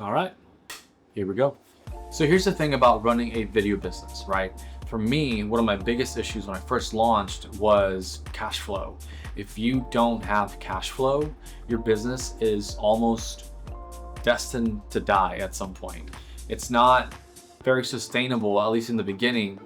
All right, here we go. So here's the thing about running a video business, right? For me, one of my biggest issues when I first launched was cash flow. If you don't have cash flow, your business is almost destined to die at some point. It's not very sustainable, at least in the beginning,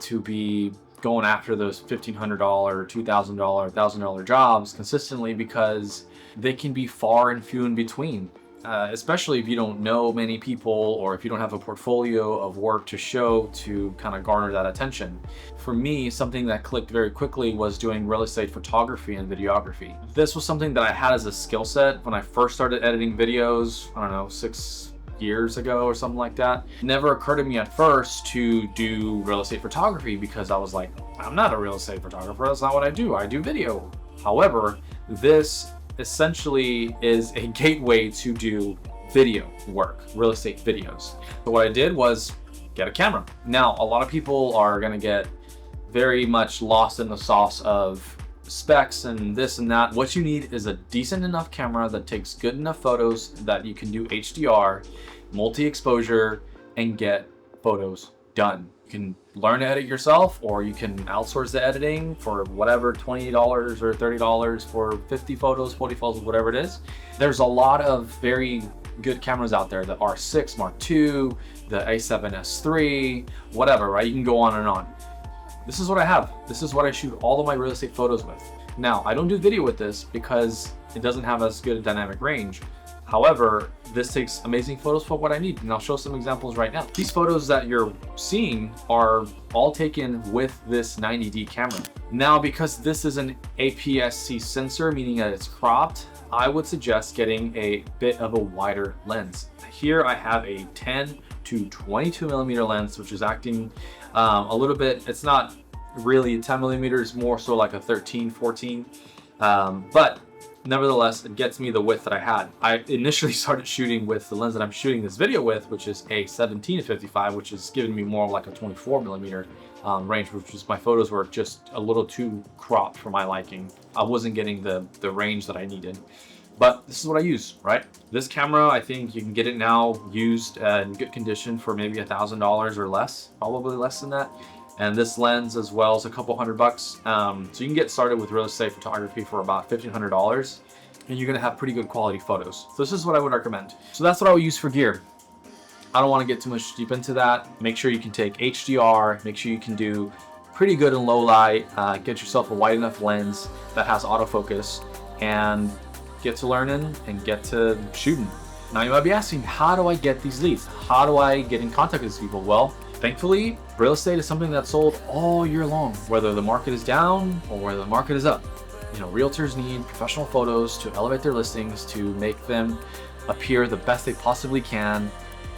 to be going after those $1,500, $2,000, $1,000 jobs consistently, because they can be far and few in between. Especially if you don't know many people, or if you don't have a portfolio of work to show to kind of garner that attention. For me, something that clicked very quickly was doing real estate photography and videography. This was something that I had as a skill set when I first started editing videos, I don't know, 6 years ago or something like that. It never occurred to me at first to do real estate photography, because I was like, I'm not a real estate photographer, that's not what I do video. However, this essentially is a gateway to do video work, real estate videos. So what I did was get a camera. Now, a lot of people are gonna get very much lost in the sauce of specs and this and that. What you need is a decent enough camera that takes good enough photos that you can do HDR, multi-exposure, and get photos done. You can learn to edit yourself, or you can outsource the editing for whatever, $20 or $30 for 50 photos, 40 photos, whatever it is. There's a lot of very good cameras out there, the R6 Mark II, the A7S III, whatever, right? You can go on and on. This is what I have. This is what I shoot all of my real estate photos with. Now, I don't do video with this because it doesn't have as good a dynamic range. However, this takes amazing photos for what I need, and I'll show some examples right now. These photos that you're seeing are all taken with this 90D camera. Now, because this is an APS-C sensor, meaning that it's cropped, I would suggest getting a bit of a wider lens. Here I have a 10 to 22 millimeter lens, which is acting a little bit, it's not really 10 millimeters, more so like a 13, 14, but nevertheless, it gets me the width that I had. I initially started shooting with the lens that I'm shooting this video with, which is a 17 to 55, which is giving me more like a 24 millimeter range, which was, my photos were just a little too cropped for my liking. I wasn't getting the range that I needed. But this is what I use, right? This camera, I think you can get it now used in good condition for maybe $1,000 or less, probably less than that. And this lens as well is a couple $100. So you can get started with real estate photography for about $1,500, and you're gonna have pretty good quality photos. So this is what I would recommend. So that's what I would use for gear. I don't wanna get too much deep into that. Make sure you can take HDR, make sure you can do pretty good in low light, get yourself a wide enough lens that has autofocus, and get to learning and get to shooting. Now you might be asking, how do I get these leads? How do I get in contact with these people? Well, thankfully, real estate is something that's sold all year long, whether the market is down or whether the market is up. You know, realtors need professional photos to elevate their listings, to make them appear the best they possibly can,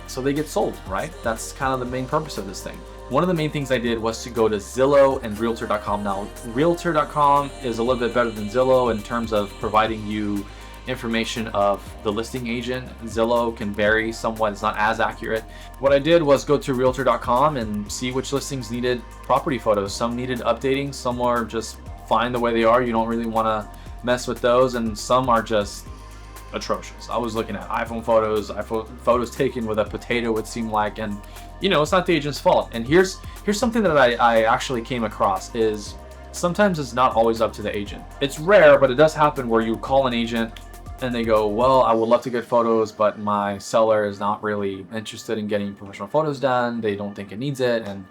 so they get sold, right? That's kind of the main purpose of this thing. One of the main things I did was to go to Zillow and Realtor.com. Now, Realtor.com is a little bit better than Zillow in terms of providing you information of the listing agent. Zillow can vary somewhat, it's not as accurate. What I did was go to Realtor.com and see which listings needed property photos. Some needed updating, some are just fine the way they are, you don't really want to mess with those, and some are just atrocious. I was looking at iPhone photos taken with a potato, it seemed like, and you know, it's not the agent's fault. And here's something that I actually came across is sometimes it's not always up to the agent. It's rare, but it does happen where you call an agent and they go, well, I would love to get photos, but my seller is not really interested in getting professional photos done. They don't think it needs it. And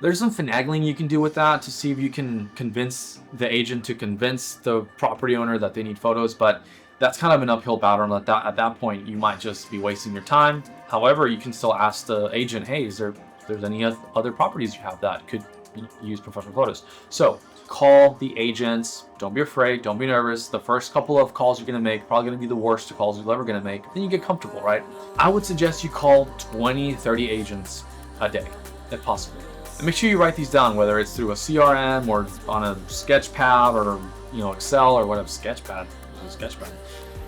there's some finagling you can do with that to see if you can convince the agent to convince the property owner that they need photos. But that's kind of an uphill battle. At that point, you might just be wasting your time. However, you can still ask the agent, hey, is there's any other properties you have that could use professional photos? So call the agents. Don't be afraid. Don't be nervous. The first couple of calls you're going to make probably going to be the worst calls you're ever going to make. Then you get comfortable, right? I would suggest you call 20, 30 agents a day, if possible. And make sure you write these down, whether it's through a CRM or on a sketchpad or Excel or whatever. Sketchpad,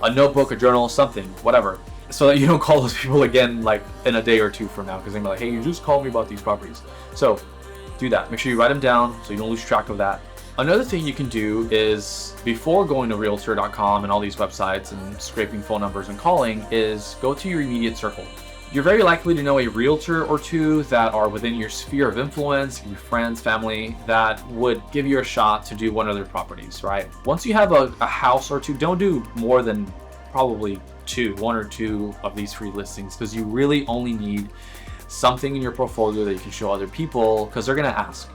a notebook, a journal, something, whatever, so that you don't call those people again like in a day or two from now, because they're gonna be like, hey, you just called me about these properties. So do that. Make sure you write them down so you don't lose track of that. Another thing you can do is, before going to realtor.com and all these websites and scraping phone numbers and calling, is go to your immediate circle. You're very likely to know a realtor or two that are within your sphere of influence, your friends, family, that would give you a shot to do one of their properties, right? Once you have a house or two, don't do more than probably one or two of these free listings, because you really only need something in your portfolio that you can show other people, because they're going to ask.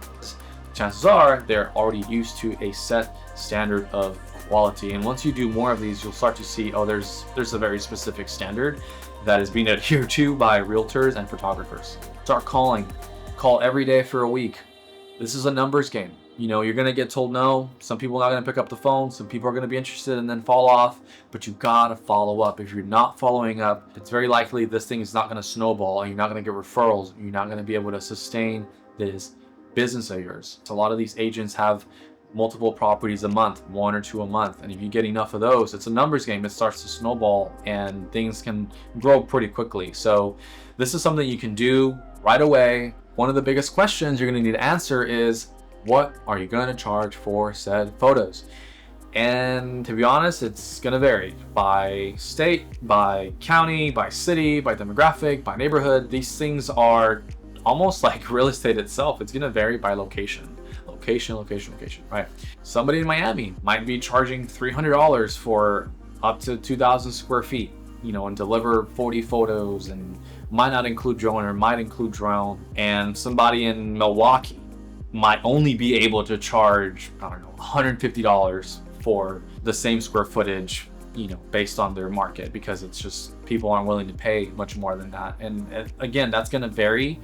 Chances are they're already used to a set standard of quality, and once you do more of these, you'll start to see, oh, there's a very specific standard that is being adhered to by realtors and photographers. Start calling. Call every day for a week. This is a numbers game. You know, you're gonna get told no. Some people are not gonna pick up the phone. Some people are gonna be interested and then fall off, but you gotta follow up. If you're not following up, it's very likely this thing is not gonna snowball, and you're not gonna get referrals. You're not gonna be able to sustain this business of yours. So a lot of these agents have multiple properties a month, one or two a month, and if you get enough of those, it's a numbers game. It starts to snowball and things can grow pretty quickly. So this is something you can do right away. One of the biggest questions you're going to need to answer is, what are you going to charge for said photos? And to be honest, it's going to vary by state, by county, by city, by demographic, by neighborhood. These things are almost like real estate itself. It's going to vary by location, right? Somebody in Miami might be charging $300 for up to 2,000 square feet, you know, and deliver 40 photos, and might not include drone or might include drone. And somebody in Milwaukee might only be able to charge, I don't know, $150 for the same square footage, you know, based on their market, because it's just, people aren't willing to pay much more than that. And again, that's going to vary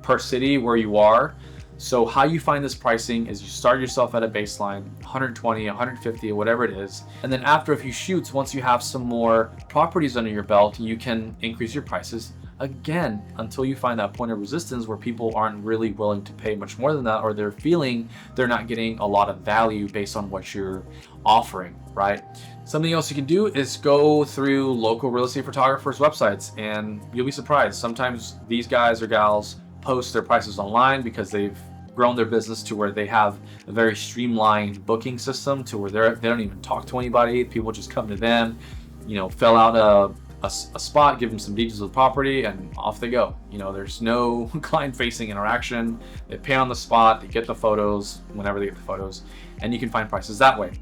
per city where you are. So how you find this pricing is you start yourself at a baseline, 120, 150, whatever it is. And then after a few shoots, once you have some more properties under your belt, you can increase your prices again until you find that point of resistance where people aren't really willing to pay much more than that, or they're feeling they're not getting a lot of value based on what you're offering, right? Something else you can do is go through local real estate photographers' websites, and you'll be surprised. Sometimes these guys or gals post their prices online because they've grown their business to where they have a very streamlined booking system to where they don't even talk to anybody. People just come to them, you know, fill out a spot, give them some details of the property, and off they go. You know, there's no client-facing interaction. They pay on the spot, they get the photos whenever they get the photos, and you can find prices that way.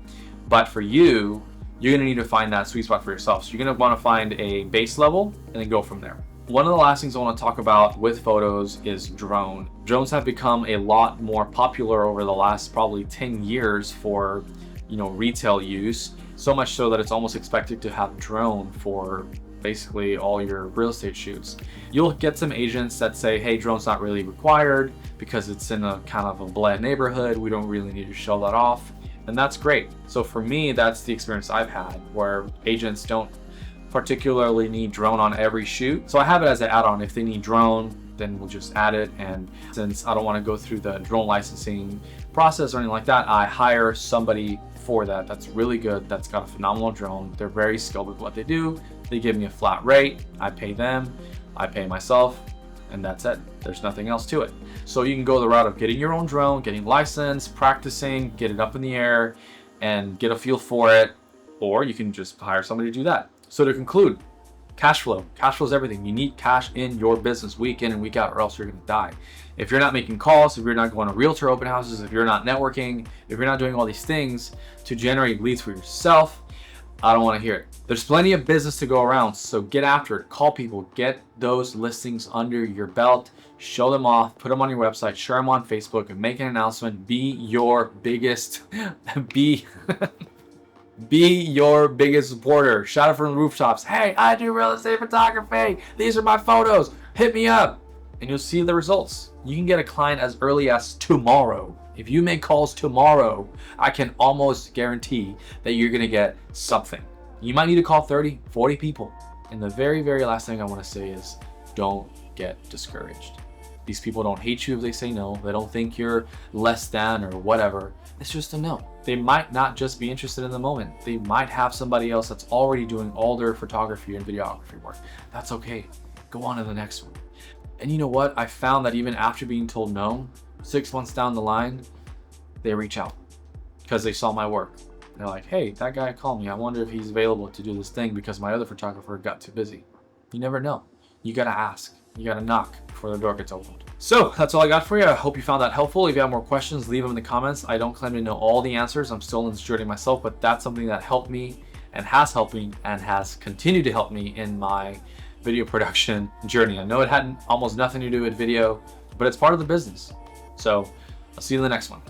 But for you, you're gonna need to find that sweet spot for yourself. So you're gonna wanna find a base level and then go from there. One of the last things I want to talk about with photos is drone. Drones have become a lot more popular over the last probably 10 years for, you know, retail use. So much so that it's almost expected to have drone for basically all your real estate shoots. You'll get some agents that say, hey, drone's not really required because it's in a kind of a bland neighborhood. We don't really need to show that off. And that's great. So for me, that's the experience I've had, where agents don't particularly need drone on every shoot. So I have it as an add-on. If they need drone, then we'll just add it. And since I don't want to go through the drone licensing process or anything like that, I hire somebody for that. That's really good. That's got a phenomenal drone. They're very skilled with what they do. They give me a flat rate. I pay them, I pay myself, and that's it. There's nothing else to it. So you can go the route of getting your own drone, getting licensed, practicing, get it up in the air and get a feel for it, or you can just hire somebody to do that. So to conclude, cash flow. Cash flow is everything. You need cash in your business week in and week out, or else you're going to die. If you're not making calls, if you're not going to realtor open houses, if you're not networking, if you're not doing all these things to generate leads for yourself, I don't want to hear it. There's plenty of business to go around, so get after it. Call people, get those listings under your belt, show them off, put them on your website, share them on Facebook, and make an announcement. Be your biggest, be your biggest supporter. Shout it from the rooftops. Hey, I do real estate photography. These are my photos. Hit me up. And you'll see the results. You can get a client as early as tomorrow. If you make calls tomorrow, I can almost guarantee that you're gonna get something. You might need to call 30, 40 people. And the very, very last thing I wanna say is don't get discouraged. These people don't hate you if they say no. They don't think you're less than or whatever. It's just a no. They might not just be interested in the moment. They might have somebody else that's already doing all their photography and videography work. That's okay. Go on to the next one. And you know what? I found that even after being told no, 6 months down the line, they reach out. because they saw my work. They're like, hey, that guy called me. I wonder if he's available to do this thing because my other photographer got too busy. You never know. You gotta ask. You gotta knock before the door gets opened. So that's all I got for you. I hope you found that helpful. If you have more questions, leave them in the comments. I don't claim to know all the answers. I'm still in this journey myself, but that's something that helped me and has helped me and has continued to help me in my video production journey. I know it had almost nothing to do with video, but it's part of the business. So I'll see you in the next one.